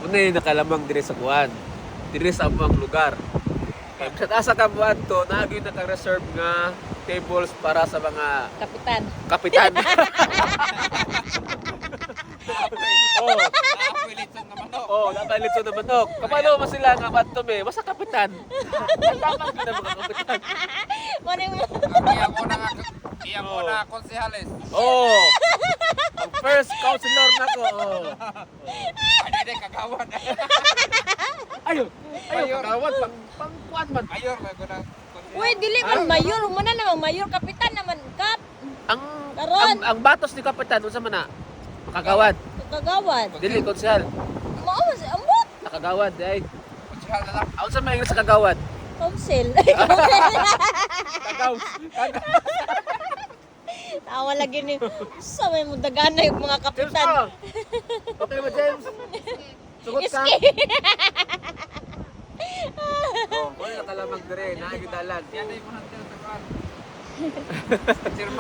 Unay nakalamang dire sa kuan. Dire sa among lugar. Kaya sa taas sa kabuan to, naagyo naka-reserve nga tables para sa mga Kapitan. kapitan. Oh, Pilitson nga manok. oh, napalitso na manok. Kapalo mo sila nga patome, basta kapitan. Tama ka na mga kapitan. Mano yung Iya ko na konsehales. Oh. Ang first counselor nako. Oh. Ay, di kagawan. Ayo, ayo Mayor. kagawad pang kuan man. Mayor may guna. Uy, dili man mayor. Muna namang mayor. Kapitan naman. Kap. Ang Karon. ang batos ni kapitan unsa man na? Makagawad. Kagawad. Dili konsehal. Mao si ambot. Nakagawad ay. Konsehal na lang. Unsa man sa kagawad? Council. Kagaw. Tawa lagi ni. Sa may mudagana yung mga James kapitan. ka. Okay ba James? Sugot ka. Iski. Oh, wala nakalamang dire, naagi dalan. Yan ay mo nang tagaan. Sirma.